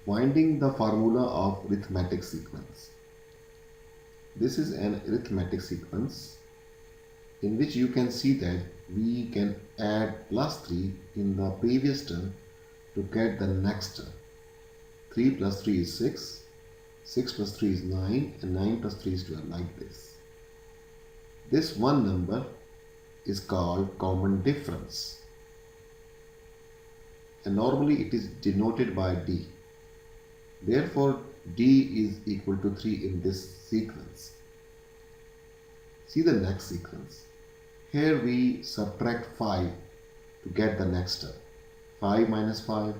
Finding the formula of arithmetic sequence. This is an arithmetic sequence in which you can see that we can add plus 3 in the previous term to get the next term. 3 plus 3 is 6, 6 plus 3 is 9, and 9 plus 3 is 12, like this. This one number is called common difference, and normally it is denoted by D. Therefore, D is equal to 3 in this sequence. See the next sequence. Here we subtract 5 to get the next term. 5 minus 5,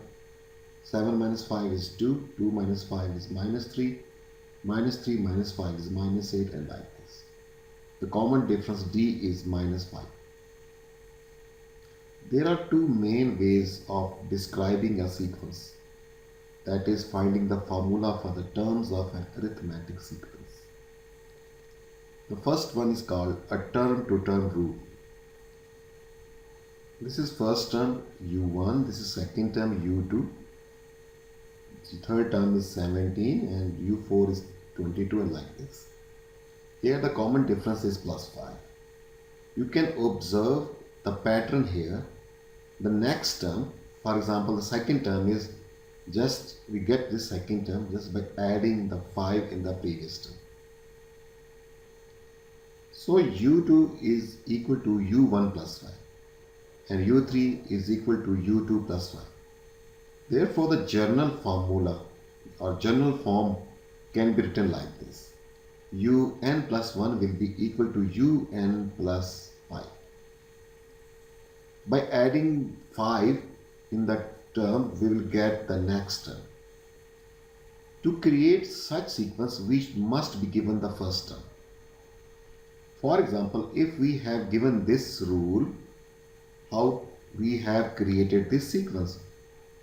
7 minus 5 is 2, 2 minus 5 is minus 3 minus 3 minus 5 is minus 8, and like this. The common difference D is minus 5. There are two main ways of describing a sequence, that is finding the formula for the terms of an arithmetic sequence. The first one is called a term-to-term rule. This is first term u1, this is second term u2, the third term is 17, and u4 is 22, and like this. Here the common difference is plus 5. You can observe the pattern here. The next term, for example the second term, is just we get this second term just by adding the 5 in the previous term. So u2 is equal to u1 plus 5 and u3 is equal to u2 plus 5. Therefore the general formula or general form can be written like this. Un plus 1 will be equal to un plus 5. By adding 5 in the term, we will get the next term. To create such sequence, we must be given the first term. For example, if we have given this rule, how we have created this sequence?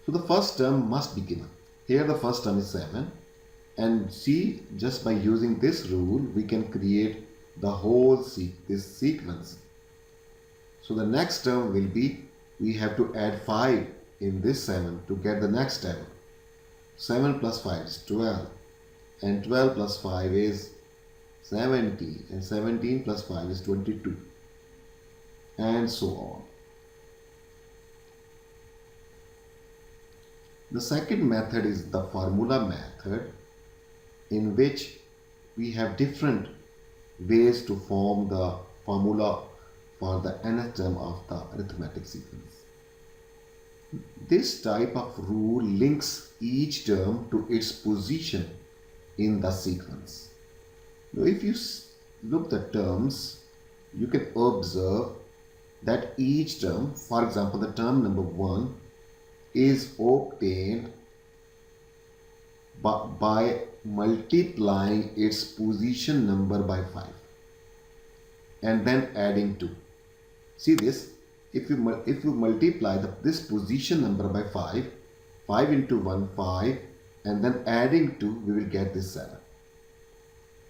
So the first term must be given. Here the first term is 7, and see, just by using this rule we can create the whole this sequence. So the next term will be, we have to add 5 in this 7 to get the next term. 7 plus 5 is 12, and 12 plus 5 is 17, and 17 plus 5 is 22, and so on. The second method is the formula method, in which we have different ways to form the formula for the nth term of the arithmetic sequence. This type of rule links each term to its position in the sequence. Now if you look the terms, you can observe that each term, for example the term number 1, is obtained by multiplying its position number by 5 and then adding 2. See this, if you multiply this position number by 5, 5 into 1, 5, and then adding 2, we will get this 7.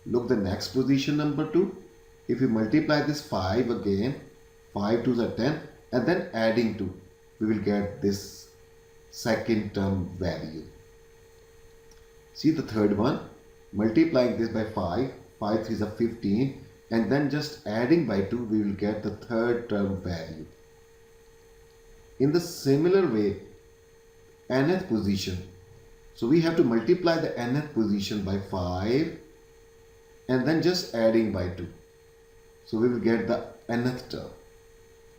Look the next position number 2, if you multiply this 5 again, 5 2s are 10, and then adding 2, we will get this second term value. See the third one, multiplying this by 5, 5 3s are 15, and then just adding by 2, we will get the third term value. In the similar way, nth position, so we have to multiply the nth position by 5 and then just adding by 2. So we will get the nth term.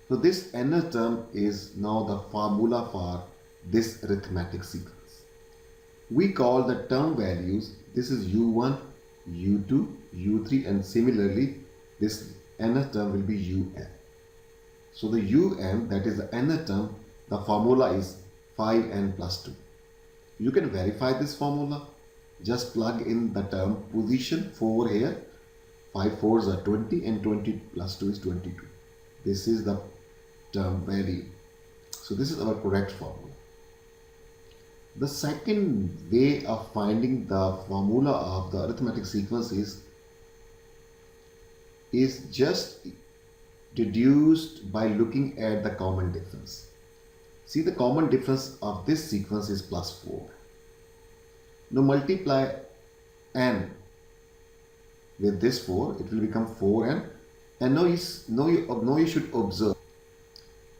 So this nth term is now the formula for this arithmetic sequence. We call the term values, this is u1, u2, u3, and similarly this nth term will be un. So the un, that is the nth term, the formula is 5n plus 2. You can verify this formula. Just plug in the term position 4 here. 5 4s are 20, and 20 plus 2 is 22. This is the term value. So this is our correct formula. The second way of finding the formula of the arithmetic sequence is just deduced by looking at the common difference. See, the common difference of this sequence is plus 4. Now multiply n with this 4, it will become 4n. And now you should observe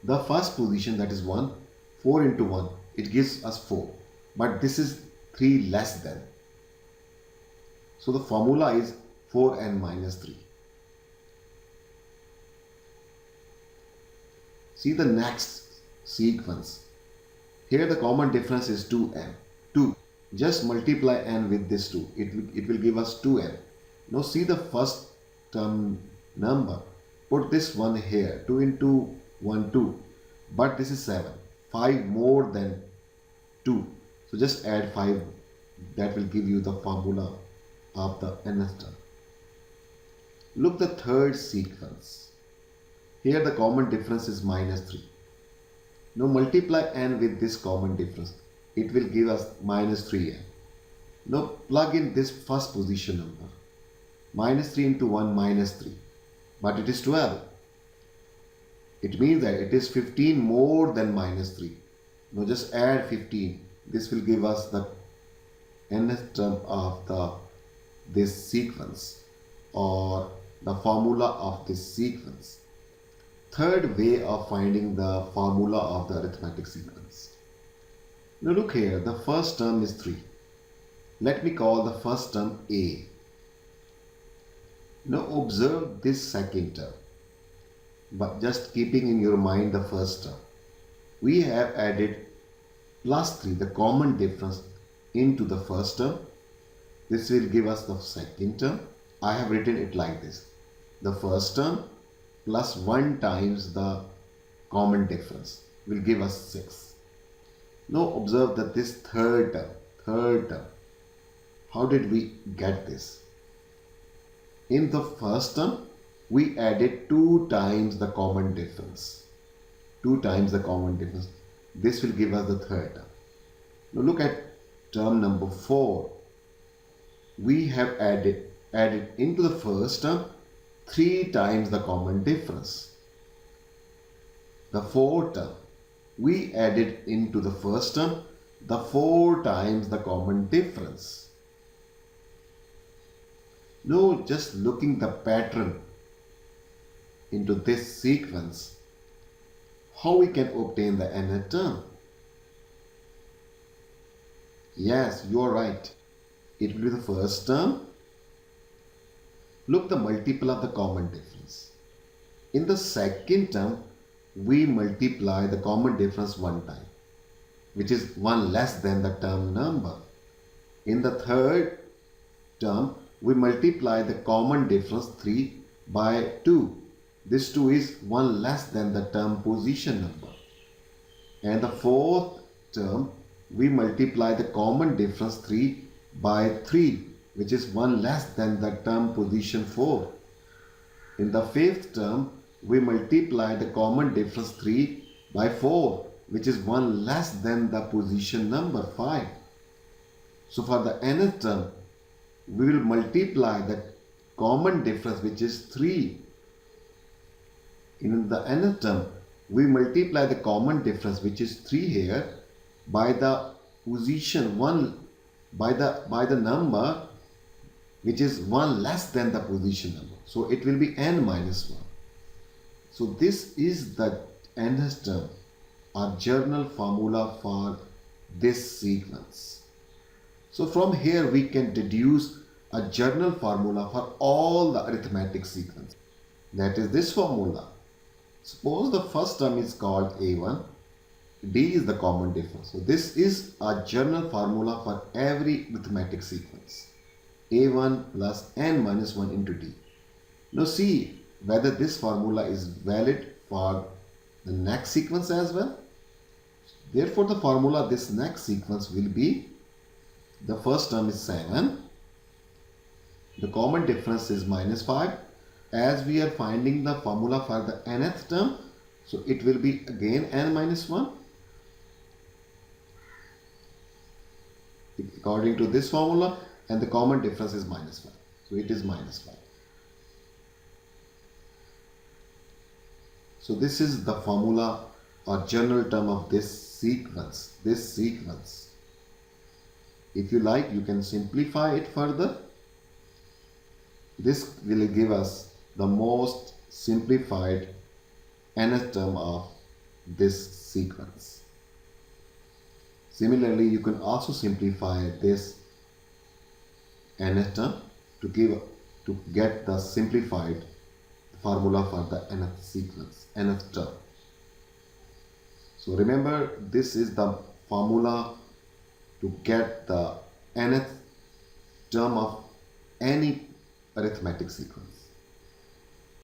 the first position, that is 1, 4 into 1, it gives us 4. But this is 3 less than. So the formula is 4n minus 3. See the next sequence. Here the common difference is 2n. 2. Just multiply n with this 2. It will give us 2n. Now see the first term number. Put this 1 here. 2 into 1, 2. But this is 7. 5 more than 2. So just add 5. That will give you the formula of the nth term. Look the third sequence. Here the common difference is minus 3. Now multiply n with this common difference. It will give us minus 3n. Now plug in this first position number. Minus 3 into 1 minus 3. But it is 12. It means that it is 15 more than minus 3. Now just add 15. This will give us the nth term of this sequence, or the formula of this sequence. Third way of finding the formula of the arithmetic sequence. Now look here, the first term is 3. Let me call the first term A. Now observe this second term, but just keeping in your mind the first term. We have added plus 3, the common difference, into the first term. This will give us the second term. I have written it like this. The first term plus 1 times the common difference will give us 6. Now observe that this third term, how did we get this? In the first term, we added 2 times the common difference. 2 times the common difference. This will give us the third term. Now look at term number 4. We have added into the first term 3 times the common difference. The fourth term, we added into the first term the 4 times the common difference. Now just looking the pattern into this sequence, how we can obtain the nth term? Yes, you are right. It will be the first term. Look the multiple of the common difference. In the second term, we multiply the common difference 1 time, which is 1 less than the term number. In the third term, we multiply the common difference 3 by 2. This 2 is 1 less than the term position number. And the fourth term, we multiply the common difference 3 by 3, which is 1 less than the term position 4. In the fifth term, we multiply the common difference 3 by 4, which is 1 less than the position number 5. So for the nth term, we will multiply the common difference, which is 3. In the nth term, we multiply the common difference, which is 3 here, by the position 1, by the number which is 1 less than the position number. So it will be n minus 1. So this is the nth term, our general formula for this sequence. So from here we can deduce a general formula for all the arithmetic sequence. That is this formula. Suppose the first term is called A1, D is the common difference. So this is a general formula for every arithmetic sequence. A1 plus n minus 1 into D. Now see whether this formula is valid for the next sequence as well. Therefore the formula of this next sequence will be, the first term is 7, the common difference is minus 5. As we are finding the formula for the nth term, so it will be again n minus 1. According to this formula, and the common difference is minus 5. So it is minus 5. So this is the formula or general term of this sequence. If you like, you can simplify it further. This will give us the most simplified nth term of this sequence. Similarly, you can also simplify this nth term to get the simplified formula for the nth sequence, nth term. So remember, this is the formula to get the nth term of any arithmetic sequence.